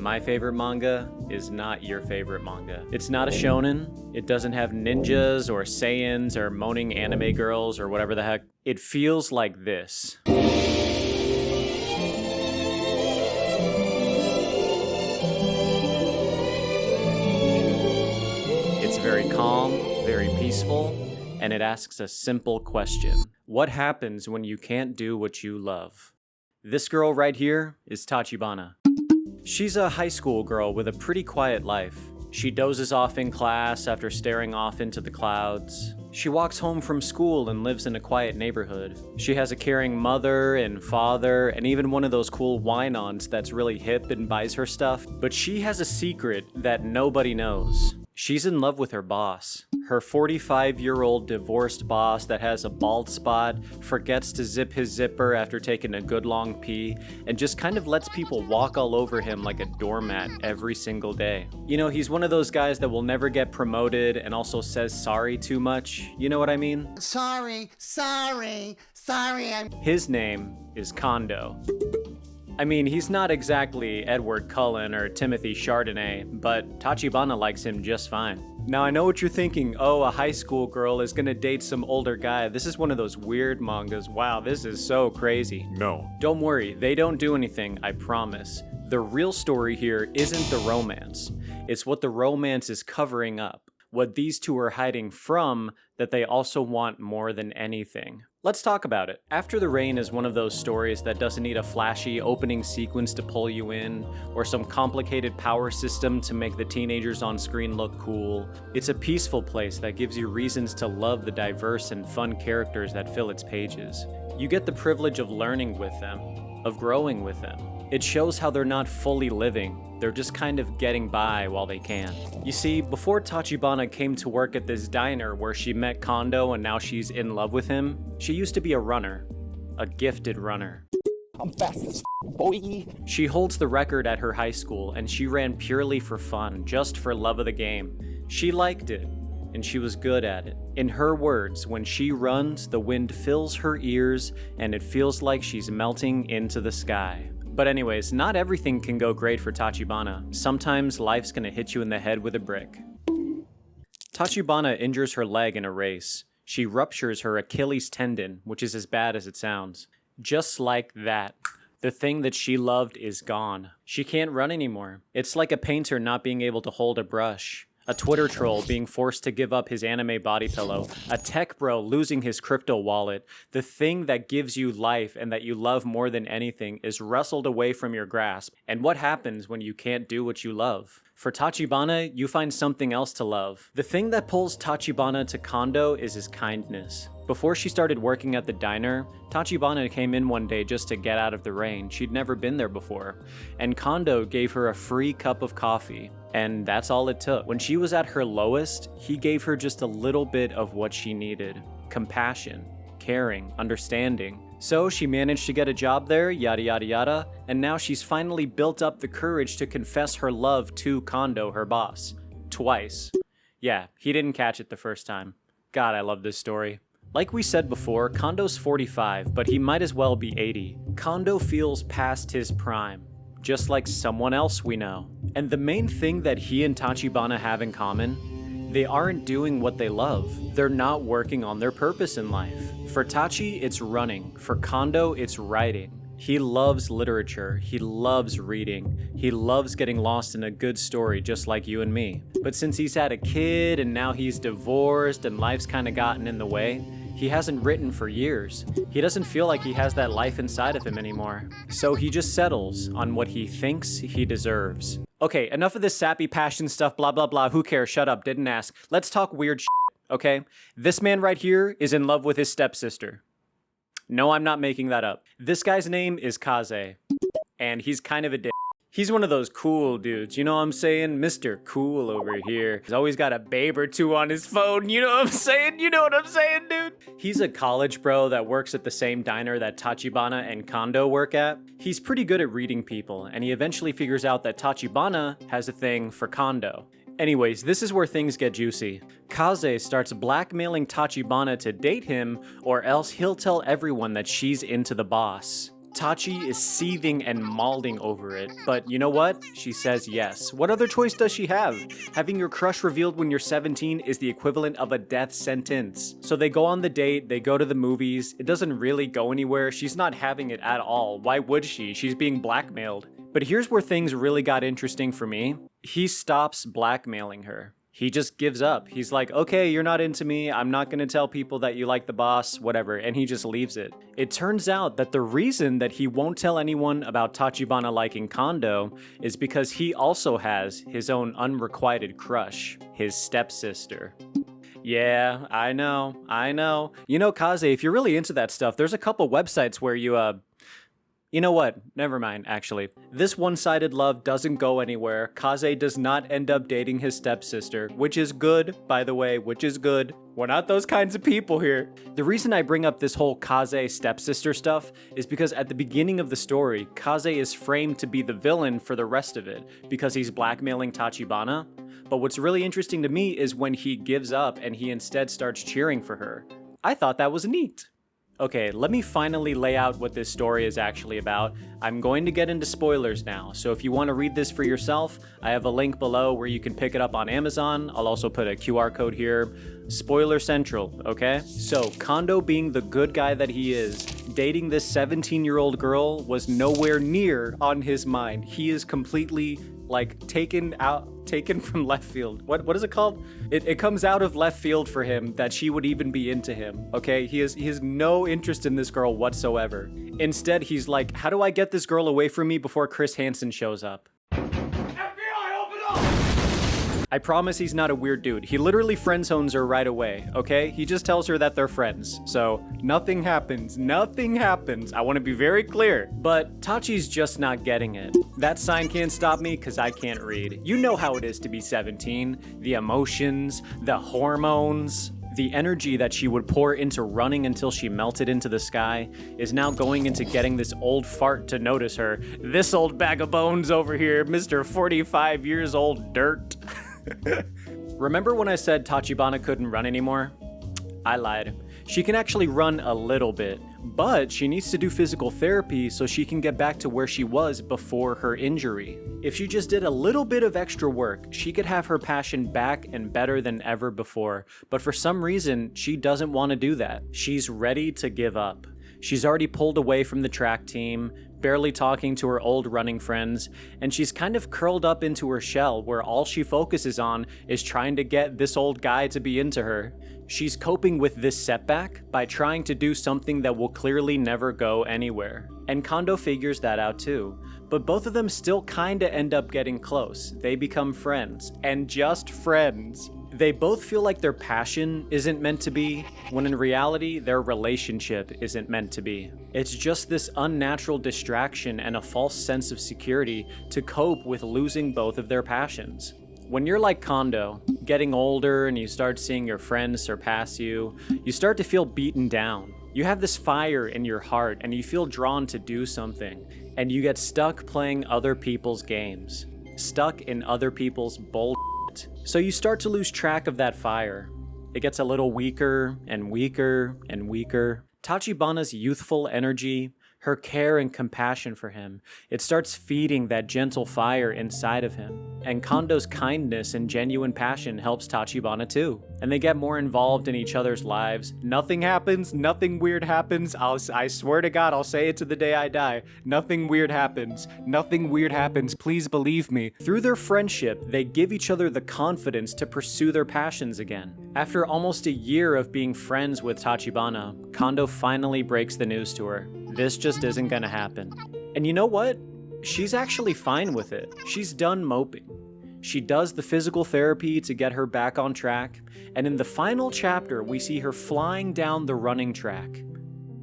My favorite manga is not your favorite manga. It's not a shonen. It doesn't have ninjas or Saiyans or moaning anime girls or whatever the heck. It feels like this. It's very calm, very peaceful, and it asks a simple question. What happens when you can't do what you love? This girl right here is Tachibana. She's a high school girl with a pretty quiet life. She dozes off in class after staring off into the clouds. She walks home from school and lives in a quiet neighborhood. She has a caring mother and father and even one of those cool wine-ons that's really hip and buys her stuff. But she has a secret that nobody knows. She's in love with her boss. Her 45-year-old divorced boss that has a bald spot, forgets to zip his zipper after taking a good long pee, and just kind of lets people walk all over him like a doormat every single day. You know, he's one of those guys that will never get promoted and also says sorry too much. You know what I mean? Sorry. His name is Kondou. I mean, he's not exactly Edward Cullen or Timothy Chardonnay, but Tachibana likes him just fine. Now, I know what you're thinking. Oh, a high school girl is gonna date some older guy. This is one of those weird mangas. Wow, this is so crazy. No. Don't worry, they don't do anything, I promise. The real story here isn't the romance. It's what the romance is covering up. What these two are hiding from that they also want more than anything. Let's talk about it. After the Rain is one of those stories that doesn't need a flashy opening sequence to pull you in, or some complicated power system to make the teenagers on screen look cool. It's a peaceful place that gives you reasons to love the diverse and fun characters that fill its pages. You get the privilege of learning with them, of growing with them. It shows how they're not fully living, they're just kind of getting by while they can. You see, before Tachibana came to work at this diner where she met Kondou and now she's in love with him, she used to be a runner. A gifted runner. I'm fast as boy. She holds the record at her high school and she ran purely for fun, just for love of the game. She liked it, and she was good at it. In her words, when she runs, the wind fills her ears and it feels like she's melting into the sky. But anyways, not everything can go great for Tachibana. Sometimes life's gonna hit you in the head with a brick. Tachibana injures her leg in a race. She ruptures her Achilles tendon, which is as bad as it sounds. Just like that. The thing that she loved is gone. She can't run anymore. It's like a painter not being able to hold a brush. A Twitter troll being forced to give up his anime body pillow. A tech bro losing his crypto wallet. The thing that gives you life and that you love more than anything is wrestled away from your grasp. And what happens when you can't do what you love? For Tachibana, you find something else to love. The thing that pulls Tachibana to Kondou is his kindness. Before she started working at the diner, Tachibana came in one day just to get out of the rain. She'd never been there before. And Kondou gave her a free cup of coffee. And that's all it took. When she was at her lowest, he gave her just a little bit of what she needed. Compassion, caring, understanding. So she managed to get a job there, yada yada yada, and now she's finally built up the courage to confess her love to Kondou, her boss. Twice. Yeah, he didn't catch it the first time. God, I love this story. Like we said before, Kondou's 45, but he might as well be 80. Kondou feels past his prime, just like someone else we know. And the main thing that he and Tachibana have in common, they aren't doing what they love. They're not working on their purpose in life. For Tachi, it's running. For Kondou, it's writing. He loves literature. He loves reading. He loves getting lost in a good story just like you and me. But since he's had a kid and now he's divorced and life's kind of gotten in the way, he hasn't written for years. He doesn't feel like he has that life inside of him anymore. So he just settles on what he thinks he deserves. Okay, enough of this sappy passion stuff, blah, blah, blah. Who cares? Shut up, didn't ask. Let's talk weird shit, okay? This man right here is in love with his stepsister. No, I'm not making that up. This guy's name is Kaze, and he's kind of a dick. He's one of those cool dudes, you know what I'm saying? Mr. Cool over here. He's always got a babe or two on his phone, you know what I'm saying? You know what I'm saying, dude? He's a college bro that works at the same diner that Tachibana and Kondou work at. He's pretty good at reading people, and he eventually figures out that Tachibana has a thing for Kondou. Anyways, this is where things get juicy. Kaze starts blackmailing Tachibana to date him, or else he'll tell everyone that she's into the boss. Tachi is seething and mauling over it, but you know what? She says yes. What other choice does she have? Having your crush revealed when you're 17 is the equivalent of a death sentence. So they go on the date, they go to the movies. It doesn't really go anywhere. She's not having it at all. Why would she? She's being blackmailed. But here's where things really got interesting for me. He stops blackmailing her. He just gives up. He's like, okay, you're not into me. I'm not gonna tell people that you like the boss, whatever. And he just leaves it. It turns out that the reason that he won't tell anyone about Tachibana liking Kondou is because he also has his own unrequited crush, his stepsister. Yeah, I know. You know, Kaze, if you're really into that stuff, there's a couple websites where you know what? Never mind, actually. This one-sided love doesn't go anywhere. Kaze does not end up dating his stepsister, which is good, by the way, which is good. We're not those kinds of people here. The reason I bring up this whole Kaze stepsister stuff is because at the beginning of the story, Kaze is framed to be the villain for the rest of it, because he's blackmailing Tachibana. But what's really interesting to me is when he gives up and he instead starts cheering for her. I thought that was neat. Okay, let me finally lay out what this story is actually about. I'm going to get into spoilers now, so if you want to read this for yourself, I have a link below where you can pick it up on Amazon. I'll also put a QR code here. Spoiler Central, okay? So, Kondou, being the good guy that he is, dating this 17-year-old girl was nowhere near on his mind. He is completely, taken from left field. What is it called? It comes out of left field for him that she would even be into him, okay? He has no interest in this girl whatsoever. Instead, he's like, how do I get this girl away from me before Chris Hansen shows up? FBI, open up! I promise he's not a weird dude. He literally friend-zones her right away, okay? He just tells her that they're friends. So, nothing happens. I want to be very clear. But Tachi's just not getting it. That sign can't stop me because I can't read. You know how it is to be 17. The emotions, the hormones, the energy that she would pour into running until she melted into the sky is now going into getting this old fart to notice her. This old bag of bones over here, Mr. 45 years old dirt. Remember when I said Tachibana couldn't run anymore? I lied. She can actually run a little bit, but she needs to do physical therapy so she can get back to where she was before her injury. If she just did a little bit of extra work, she could have her passion back and better than ever before, but for some reason, she doesn't want to do that. She's ready to give up. She's already pulled away from the track team, barely talking to her old running friends, and she's kind of curled up into her shell where all she focuses on is trying to get this old guy to be into her. She's coping with this setback by trying to do something that will clearly never go anywhere. And Kondou figures that out too. But both of them still kinda end up getting close. They become friends, and just friends. They both feel like their passion isn't meant to be, when in reality, their relationship isn't meant to be. It's just this unnatural distraction and a false sense of security to cope with losing both of their passions. When you're like Kondou, getting older and you start seeing your friends surpass you, you start to feel beaten down. You have this fire in your heart and you feel drawn to do something, and you get stuck playing other people's games, stuck in other people's bullshit. So you start to lose track of that fire. It gets a little weaker and weaker and weaker. Tachibana's youthful energy, her care and compassion for him, it starts feeding that gentle fire inside of him. And Kondou's kindness and genuine passion helps Tachibana too. And they get more involved in each other's lives. Nothing happens, nothing weird happens. I swear to God, I'll say it to the day I die. Nothing weird happens. Nothing weird happens, please believe me. Through their friendship, they give each other the confidence to pursue their passions again. After almost a year of being friends with Tachibana, Kondou finally breaks the news to her. This just isn't gonna happen. And you know what? She's actually fine with it. She's done moping. She does the physical therapy to get her back on track, and in the final chapter, we see her flying down the running track,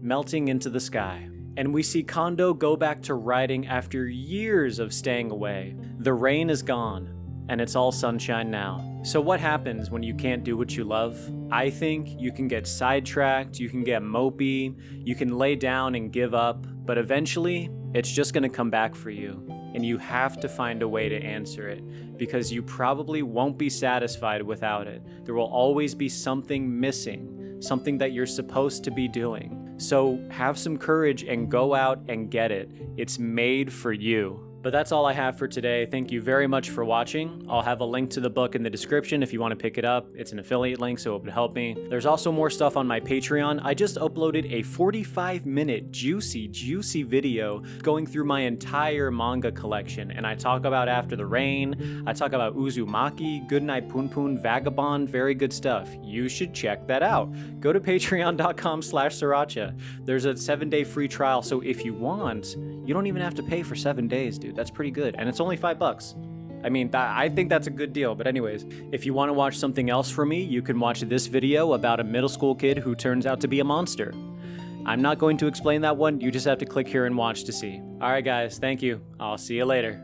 melting into the sky. And we see Kondou go back to riding after years of staying away. The rain is gone, and it's all sunshine now. So what happens when you can't do what you love? I think you can get sidetracked, you can get mopey, you can lay down and give up, but eventually, it's just gonna come back for you. And you have to find a way to answer it, because you probably won't be satisfied without it. There will always be something missing, something that you're supposed to be doing. So have some courage and go out and get it. It's made for you. But that's all I have for today. Thank you very much for watching. I'll have a link to the book in the description if you want to pick it up. It's an affiliate link, so it would help me. There's also more stuff on my Patreon. I just uploaded a 45-minute juicy video going through my entire manga collection, and I talk about After the Rain, I talk about Uzumaki, Goodnight Punpun, Vagabond, very good stuff. You should check that out. Go to patreon.com/sriracha. There's a 7-day free trial, so if you want, you don't even have to pay for 7 days, dude. That's pretty good. And it's only $5. I mean, I think that's a good deal. But anyways, if you want to watch something else from me, you can watch this video about a middle school kid who turns out to be a monster. I'm not going to explain that one. You just have to click here and watch to see. All right, guys. Thank you. I'll see you later.